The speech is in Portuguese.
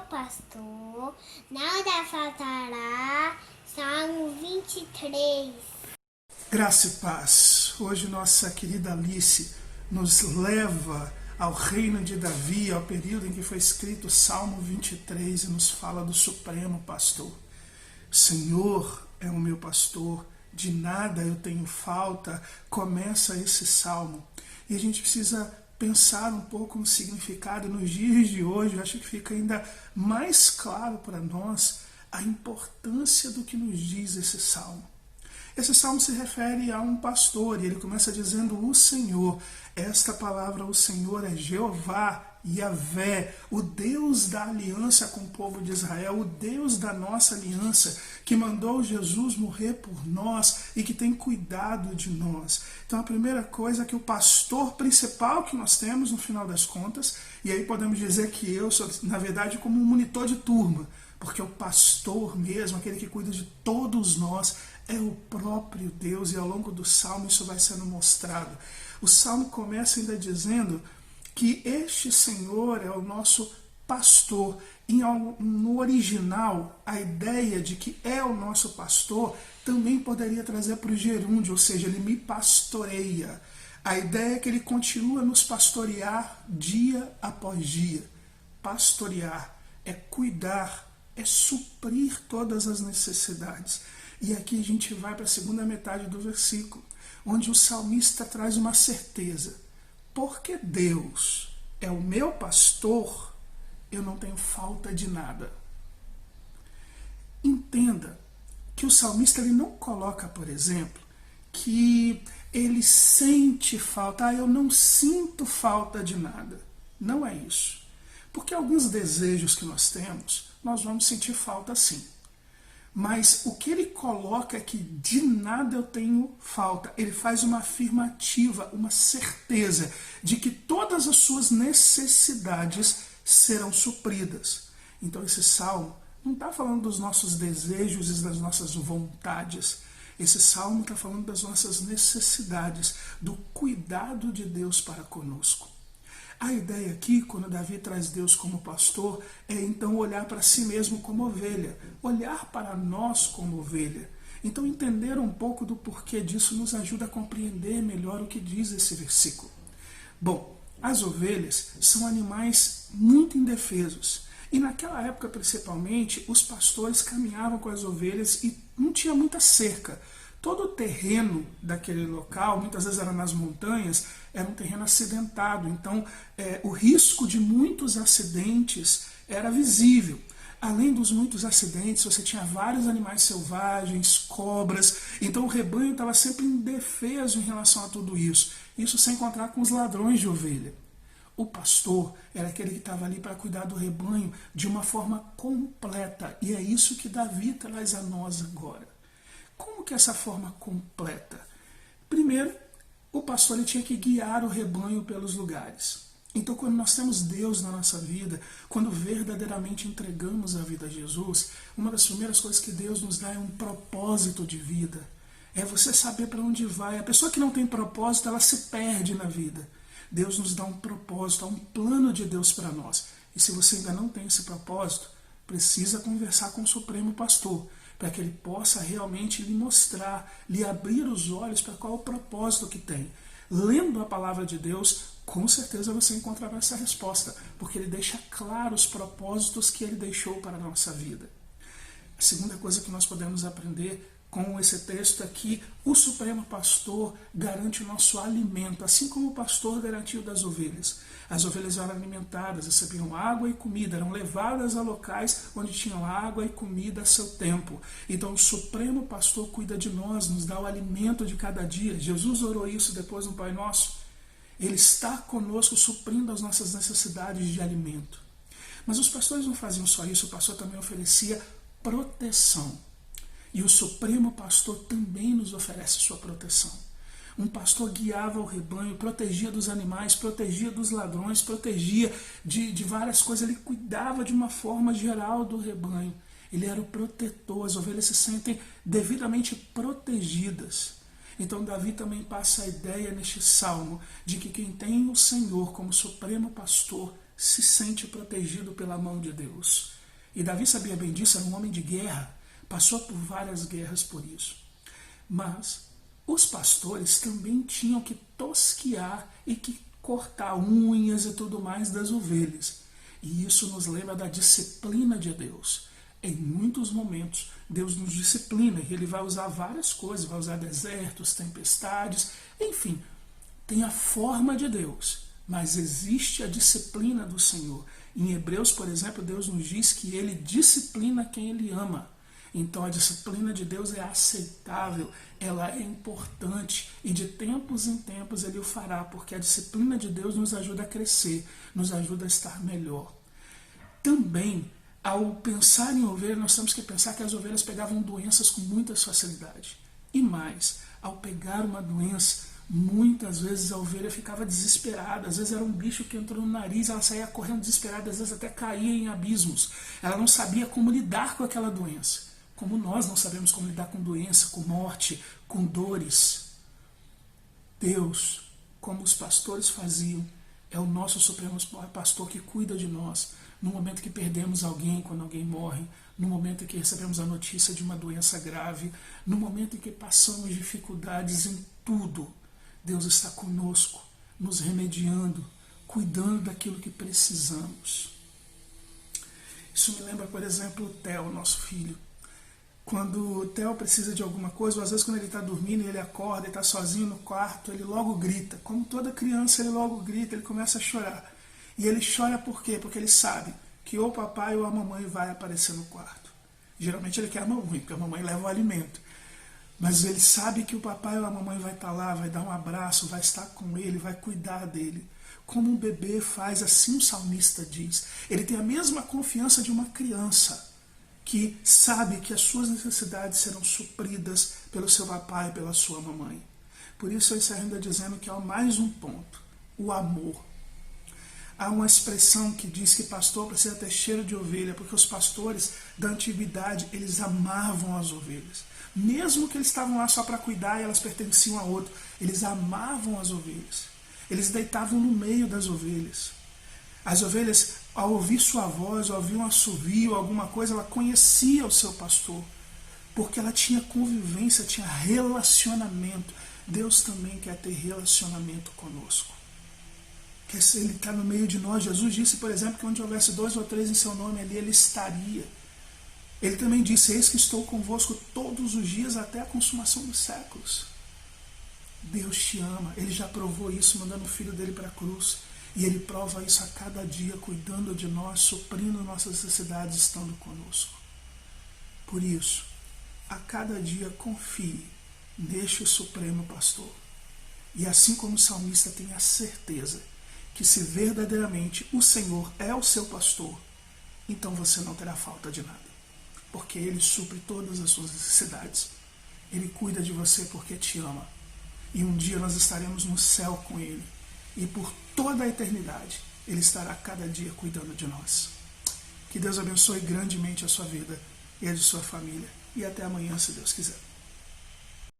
pastor, nada faltará. Salmo 23. Graça e paz. Hoje nossa querida Alice nos leva ao reino de Davi, ao período em que foi escrito o Salmo 23 e nos fala do Supremo Pastor. Senhor é o meu pastor, de nada eu tenho falta. Começa esse salmo. E a gente precisa pensar um pouco no significado. Nos dias de hoje, eu acho que fica ainda mais claro para nós a importância do que nos diz esse salmo. Esse salmo se refere a um pastor, e ele começa dizendo o Senhor. Esta palavra, o Senhor, é Jeová, Yahvé, o Deus da aliança com o povo de Israel, o Deus da nossa aliança, que mandou Jesus morrer por nós e que tem cuidado de nós. Então a primeira coisa é que o pastor principal que nós temos no final das contas, e aí podemos dizer que eu sou, na verdade, como um monitor de turma, porque o pastor mesmo, aquele que cuida de todos nós, é o próprio Deus, e ao longo do Salmo isso vai sendo mostrado. O Salmo começa ainda dizendo que este Senhor é o nosso pastor. No original, a ideia de que é o nosso pastor também poderia trazer para o gerúndio, ou seja, ele me pastoreia. A ideia é que ele continua a nos pastorear dia após dia. Pastorear é cuidar, é suprir todas as necessidades. E aqui a gente vai para a segunda metade do versículo, onde o salmista traz uma certeza. Porque Deus é o meu pastor, eu não tenho falta de nada. Entenda que o salmista ele não coloca, por exemplo, que ele sente falta. Eu não sinto falta de nada. Não é isso. Porque alguns desejos que nós temos, nós vamos sentir falta sim. Mas o que ele coloca é que de nada eu tenho falta. Ele faz uma afirmativa, uma certeza de que todas as suas necessidades serão supridas. Então esse salmo não está falando dos nossos desejos e das nossas vontades. Esse salmo está falando das nossas necessidades, do cuidado de Deus para conosco. A ideia aqui, quando Davi traz Deus como pastor, é então olhar para si mesmo como ovelha, olhar para nós como ovelha. Então entender um pouco do porquê disso nos ajuda a compreender melhor o que diz esse versículo. Bom, as ovelhas são animais muito indefesos. E naquela época, principalmente, os pastores caminhavam com as ovelhas e não tinha muita cerca. Todo o terreno daquele local, muitas vezes era nas montanhas, era um terreno acidentado. Então, o risco de muitos acidentes era visível. Além dos muitos acidentes, você tinha vários animais selvagens, cobras. Então, o rebanho estava sempre indefeso em relação a tudo isso. Isso sem contar com os ladrões de ovelha. O pastor era aquele que estava ali para cuidar do rebanho de uma forma completa. E é isso que Davi traz a nós agora. Como que é essa forma completa? Primeiro, o pastor ele tinha que guiar o rebanho pelos lugares. Então, quando nós temos Deus na nossa vida, quando verdadeiramente entregamos a vida a Jesus, uma das primeiras coisas que Deus nos dá é um propósito de vida. É você saber para onde vai. A pessoa que não tem propósito, ela se perde na vida. Deus nos dá um propósito, um plano de Deus para nós. E se você ainda não tem esse propósito, precisa conversar com o Supremo Pastor, para que ele possa realmente lhe mostrar, lhe abrir os olhos para qual é o propósito que tem. Lendo a palavra de Deus, com certeza você encontrará essa resposta, porque ele deixa claro os propósitos que ele deixou para a nossa vida. A segunda coisa que nós podemos aprender com esse texto é que o Supremo Pastor garante o nosso alimento, assim como o pastor garantiu das ovelhas. As ovelhas eram alimentadas, recebiam água e comida, eram levadas a locais onde tinham água e comida a seu tempo. Então o Supremo Pastor cuida de nós, nos dá o alimento de cada dia. Jesus orou isso depois no Pai Nosso. Ele está conosco suprindo as nossas necessidades de alimento. Mas os pastores não faziam só isso, o pastor também oferecia proteção. E o Supremo Pastor também nos oferece sua proteção. Um pastor guiava o rebanho, protegia dos animais, protegia dos ladrões, protegia de várias coisas. Ele cuidava de uma forma geral do rebanho. Ele era o protetor, as ovelhas se sentem devidamente protegidas. Então Davi também passa a ideia neste salmo de que quem tem o Senhor como Supremo Pastor se sente protegido pela mão de Deus. E Davi sabia bem disso, era um homem de guerra, passou por várias guerras por isso. Mas os pastores também tinham que tosquiar e que cortar unhas e tudo mais das ovelhas. E isso nos lembra da disciplina de Deus. Em muitos momentos, Deus nos disciplina e Ele vai usar várias coisas, vai usar desertos, tempestades, enfim, tem a forma de Deus, mas existe a disciplina do Senhor. Em Hebreus, por exemplo, Deus nos diz que Ele disciplina quem Ele ama. Então a disciplina de Deus é aceitável, ela é importante e de tempos em tempos Ele o fará, porque a disciplina de Deus nos ajuda a crescer, nos ajuda a estar melhor. Também, ao pensar em ovelha, nós temos que pensar que as ovelhas pegavam doenças com muita facilidade. E mais, ao pegar uma doença, muitas vezes a ovelha ficava desesperada, às vezes era um bicho que entrou no nariz, ela saía correndo desesperada, às vezes até caía em abismos. Ela não sabia como lidar com aquela doença. Como nós não sabemos como lidar com doença, com morte, com dores. Deus, como os pastores faziam, é o nosso supremo pastor que cuida de nós. No momento que perdemos alguém, quando alguém morre, no momento em que recebemos a notícia de uma doença grave, no momento em que passamos dificuldades em tudo, Deus está conosco, nos remediando, cuidando daquilo que precisamos. Isso me lembra, por exemplo, o Theo, nosso filho. Quando o Theo precisa de alguma coisa, ou às vezes quando ele está dormindo e ele acorda, ele está sozinho no quarto, ele logo grita. Como toda criança, ele logo grita, ele começa a chorar. E ele chora por quê? Porque ele sabe que ou o papai ou a mamãe vai aparecer no quarto. Geralmente ele quer a mamãe, porque a mamãe leva o alimento. Mas ele sabe que o papai ou a mamãe vai estar lá, vai dar um abraço, vai estar com ele, vai cuidar dele. Como um bebê faz, assim o salmista diz. Ele tem a mesma confiança de uma criança, que sabe que as suas necessidades serão supridas pelo seu papai e pela sua mamãe. Por isso eu encerro ainda dizendo que há mais um ponto, o amor. Há uma expressão que diz que pastor precisa ter cheiro de ovelha, porque os pastores da antiguidade, eles amavam as ovelhas. Mesmo que eles estavam lá só para cuidar e elas pertenciam a outro, eles amavam as ovelhas. Eles deitavam no meio das ovelhas. As ovelhas, ao ouvir sua voz, ao ouvir um assovio, alguma coisa, ela conhecia o seu pastor, porque ela tinha convivência, tinha relacionamento. Deus também quer ter relacionamento conosco. Ele está no meio de nós. Jesus disse, por exemplo, que onde houvesse 2 ou 3 em seu nome, ali ele estaria. Ele também disse, eis que estou convosco todos os dias até a consumação dos séculos. Deus te ama, Ele já provou isso mandando o Filho dele para a cruz. E Ele prova isso a cada dia, cuidando de nós, suprindo nossas necessidades, estando conosco. Por isso, a cada dia confie neste Supremo Pastor. E assim como o salmista tem a certeza que se verdadeiramente o Senhor é o seu pastor, então você não terá falta de nada. Porque Ele supre todas as suas necessidades. Ele cuida de você porque te ama. E um dia nós estaremos no céu com Ele. E por toda a eternidade, Ele estará cada dia cuidando de nós. Que Deus abençoe grandemente a sua vida e a de sua família. E até amanhã, se Deus quiser.